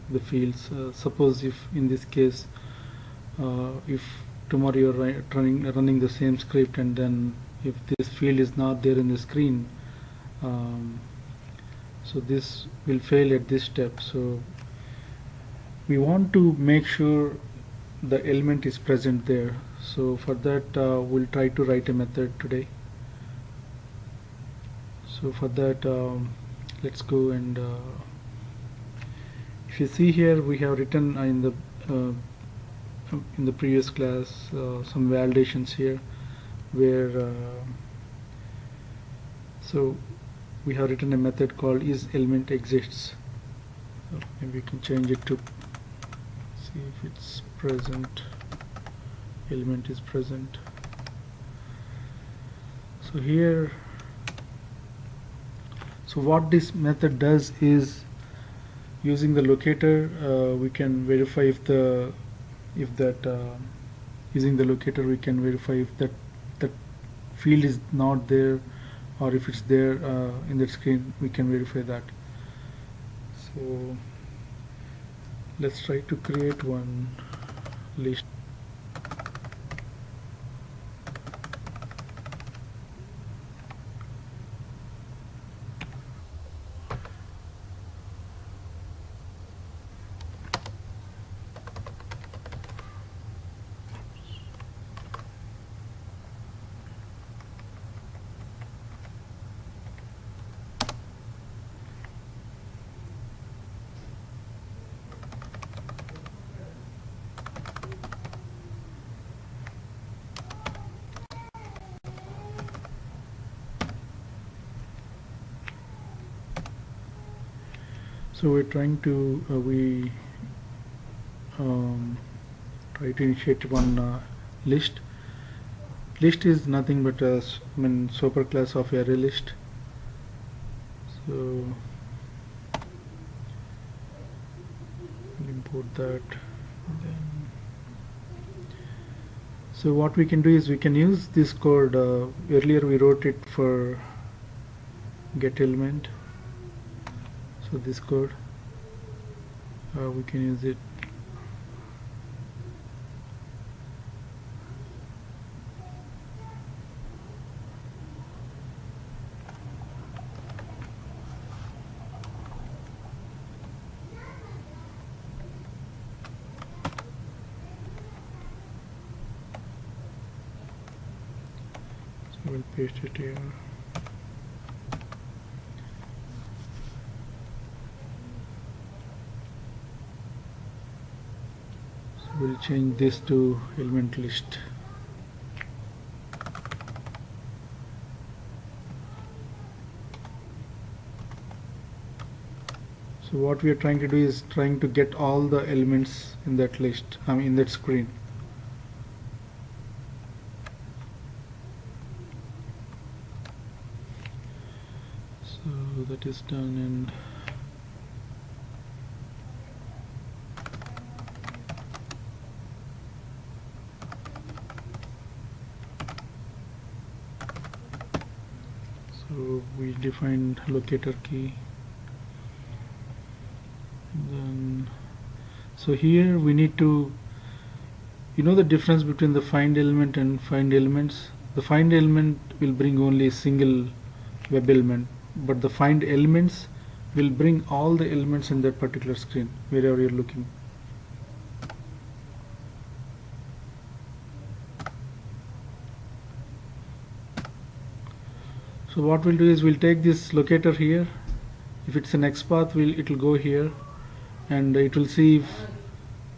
the fields. Suppose if in this case, if tomorrow you're running the same script, and then if this field is not there in the screen, so this will fail at this step. So we want to make sure the element is present there. So for that, we'll try to write a method today. So for that, let's go and if you see here, we have written in the previous class some validations here, where so we have written a method called isElementExists. So maybe we can change it to see if it's present. Element is present. So here, so what this method does is, using the locator, we can verify using the locator we can verify if that field is not there, or if it's there in that screen, we can verify that. So let's try to create one list. So we're trying to try to initiate one list. List is nothing but a superclass of array list. So we'll import that. Then, so what we can do is we can use this code. Earlier we wrote it for get element. So this code, we can use it. So we'll paste it here. We'll change this to element list. So what we are trying to do is trying to get all the elements in that list, in that screen. So that is done, and so we defined locator key. Then, so here we need to, the difference between the find element and find elements. The find element will bring only a single web element, but the find elements will bring all the elements in that particular screen wherever you're looking. So what we'll do is we'll take this locator here. If it's an XPath, it will go here, and it will see if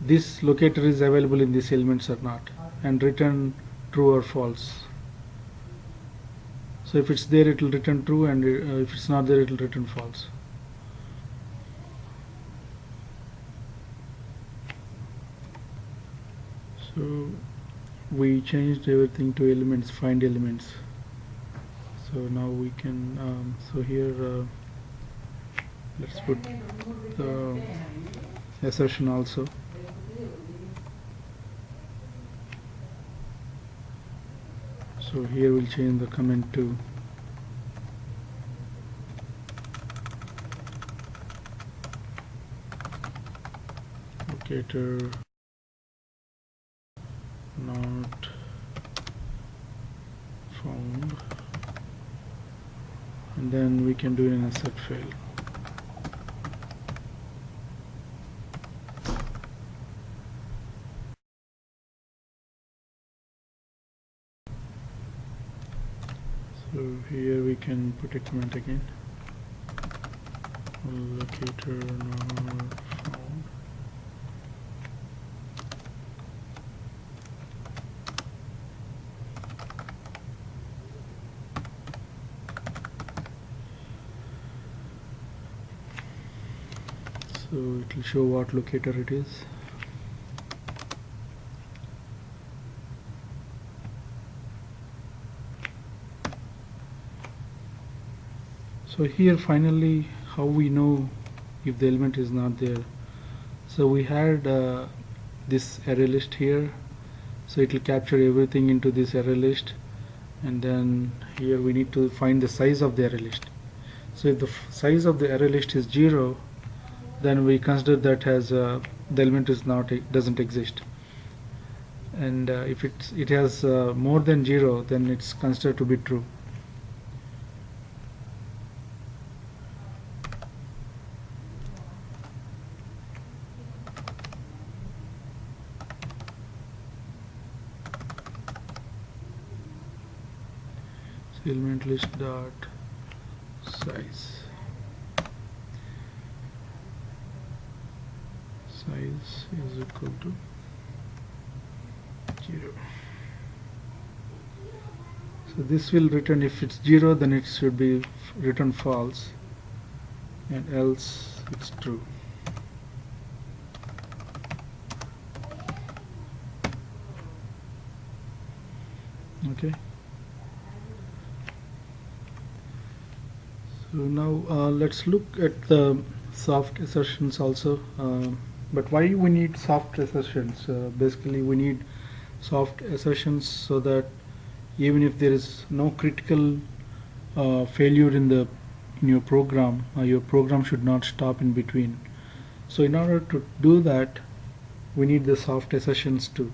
this locator is available in these elements or not, and return true or false. So if it's there, it will return true, and if it's not there, it will return false. So we changed everything to elements, find elements. So now we can, so here let's put the assertion also. So here we'll change the comment to locator not found, and then we can do an set fail. So here we can put a comment again, locator not found. So it will show what locator it is. So here finally how we know if the element is not there. So we had this array list here, so it will capture everything into this array list, and then here we need to find the size of the array list. So if the size of the array list is 0, then we consider that as the element is not doesn't exist, and if it has more than 0, then it's considered to be true. So element list dot size is equal to 0. So this will return, if it's 0, then it should be return false, and else it's true. Okay. So now let's look at the soft assertions also. But why we need soft assertions? Basically we need soft assertions so that even if there is no critical failure in your program should not stop in between. So in order to do that, we need the soft assertions too.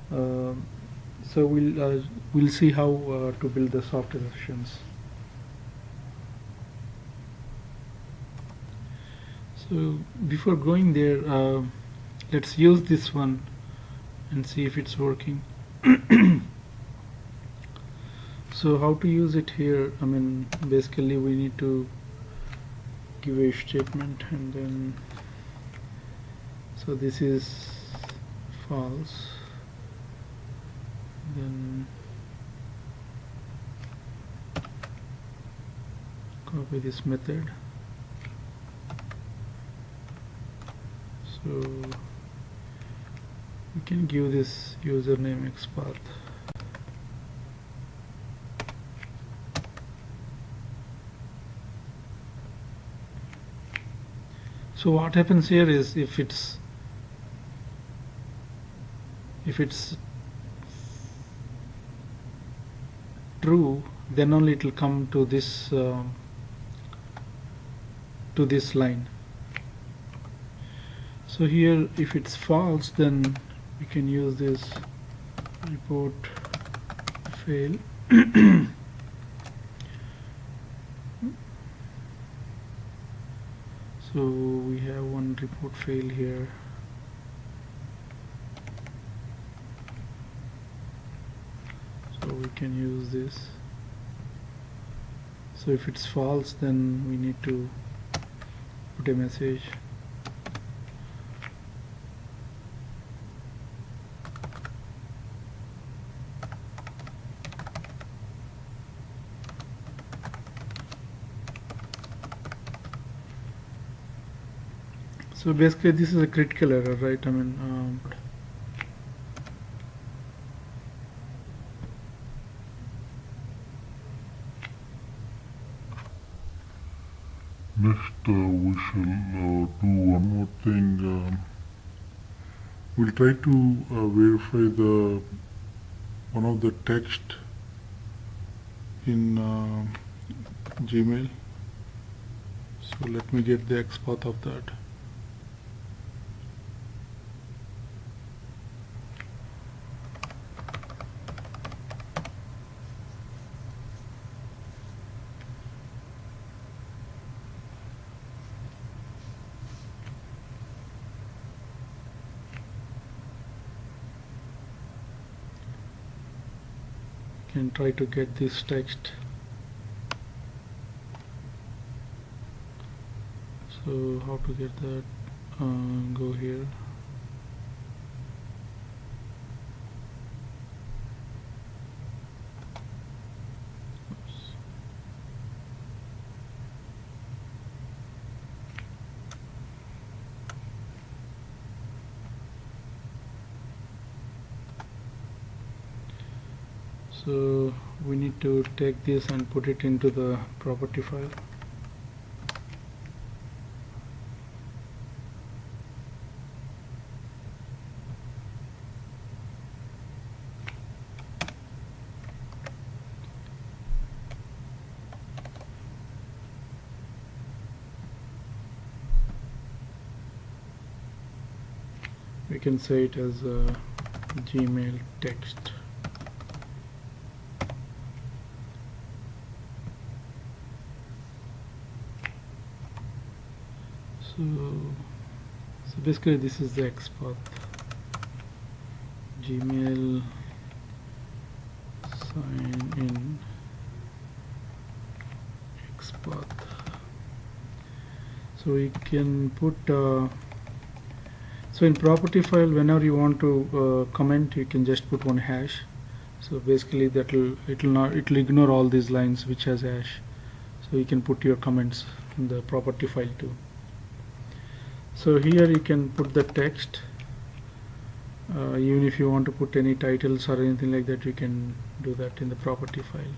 So we'll see how to build the soft assertions. So before going there, let's use this one and see if it's working. So how to use it here? I mean, basically we need to give a statement, and then so this is false, then copy this method. So we can give this username XPath. So what happens here is if it's true, then only it will come to this line. So here if it's false, then we can use this report fail. So we have one report fail here. So we can use this. So if it's false, then we need to put a message. So basically this is a critical error, right? I mean, next we shall do one more thing. We'll try to verify one of the text in Gmail. So let me get the XPath of that. can try to get this text. So how to get that? Go here. So we need to take this and put it into the property file. We can say it as a Gmail text. So basically this is the XPath. Gmail sign in XPath. So we can put so in property file, whenever you want to comment, you can just put one hash. So basically it'll ignore all these lines which has hash. So you can put your comments in the property file too. So here you can put the text. Even if you want to put any titles or anything like that, you can do that in the property file.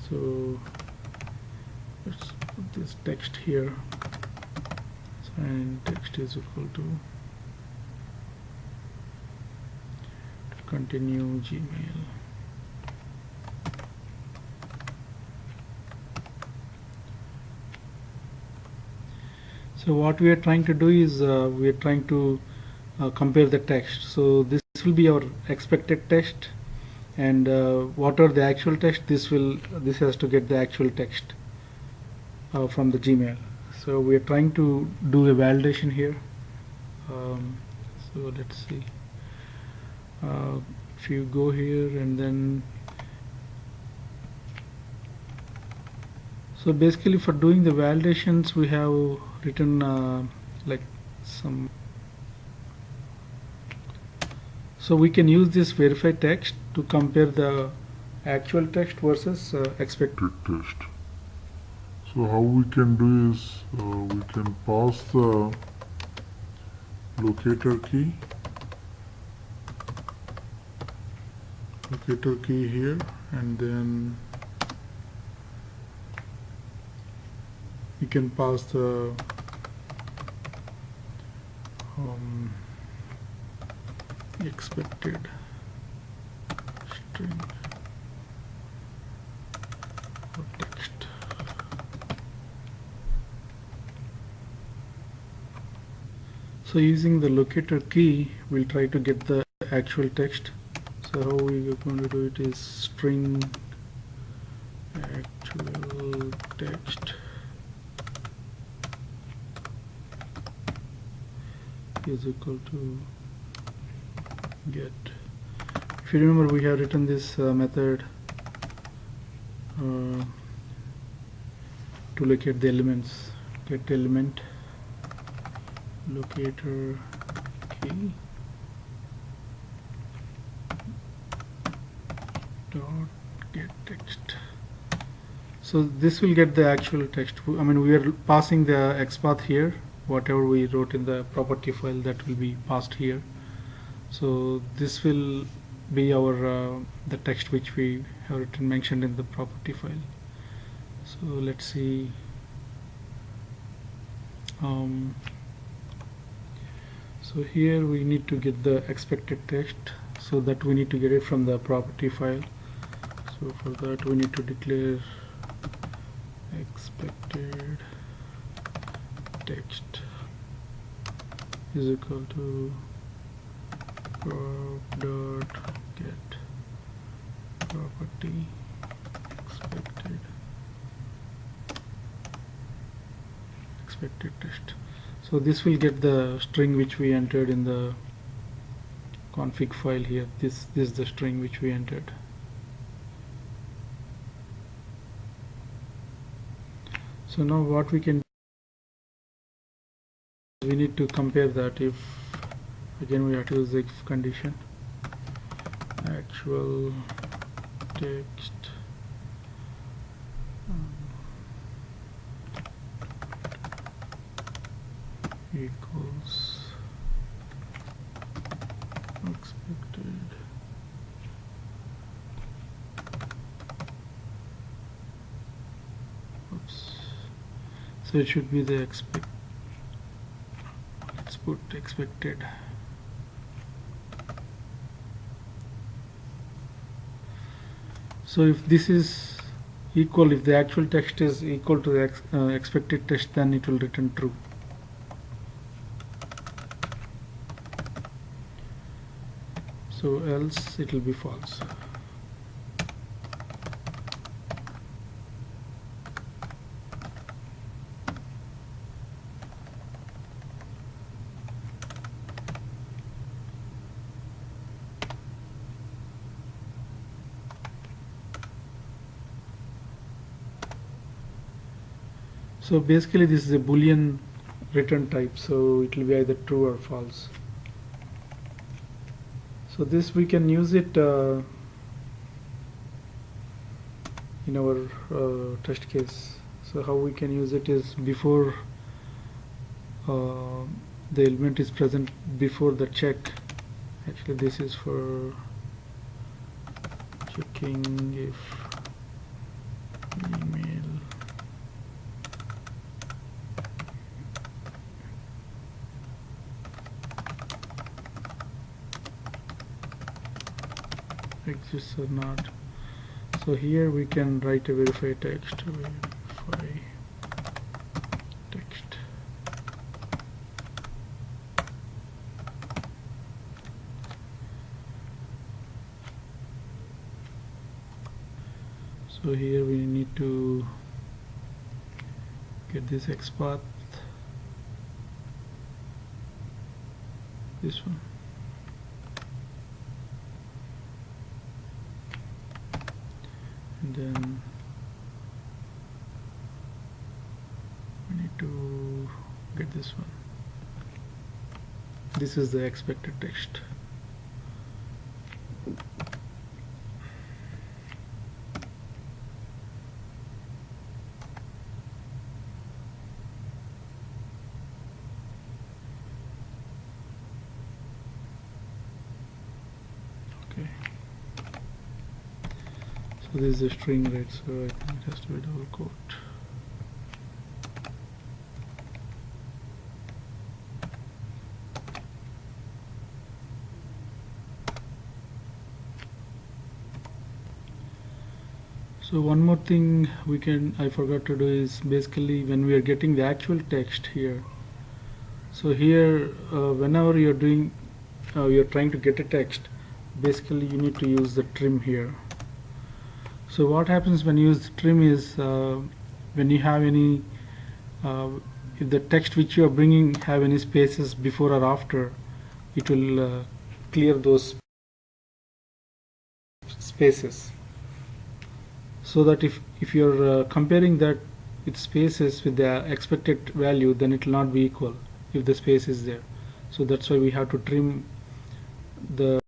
So let's put this text here. And text is equal to continue Gmail. So what we are trying to do is we are trying to compare the text. So this will be our expected text, and what are the actual text? This has to get the actual text from the Gmail. So we are trying to do a validation here. So let's see. If you go here and then, so basically for doing the validations we have written like some, so we can use this verify text to compare the actual text versus expected text. So how we can do is we can pass the locator key here, and then you can pass the expected string or text. So using the locator key, we'll try to get the actual text. So how we are going to do it is string actual text is equal to get. If you remember, we have written this method to locate the elements. Get element locator key dot get text. So this will get the actual text. I mean, we are passing the XPath here. Whatever we wrote in the property file, that will be passed here. So this will be our the text which we have written mentioned in the property file. So let's see. So here we need to get the expected text, so that we need to get it from the property file. So for that we need to declare expected text is equal to prop dot get property expected text. So this will get the string which we entered in the config file here. This is the string which we entered. So now what we can do, we need to compare that. If again we have to use the if condition, actual text equals expected. Oops. So it should be the let's put expected. So if this is equal, if the actual text is equal to the expected text, then it will return true. So else it will be false. So basically this is a Boolean return type, so it will be either true or false. So this we can use it in our test case. So how we can use it is before the element is present before the check. Actually this is for checking if email exists or not. So here we can write a verify text, verify text. So here we need to get this XPath, this one. And then we need to get this one. This is the expected text. Okay. So this is a string, right? So I think it has to be double quote. So one more thing I forgot to do is basically when we are getting the actual text here. So here whenever you're doing you're trying to get a text, basically you need to use the trim here. So what happens when you use trim is when you have any if the text which you are bringing have any spaces before or after, it will clear those spaces, so that if you're comparing that with spaces with the expected value, then it will not be equal if the space is there. So that's why we have to trim the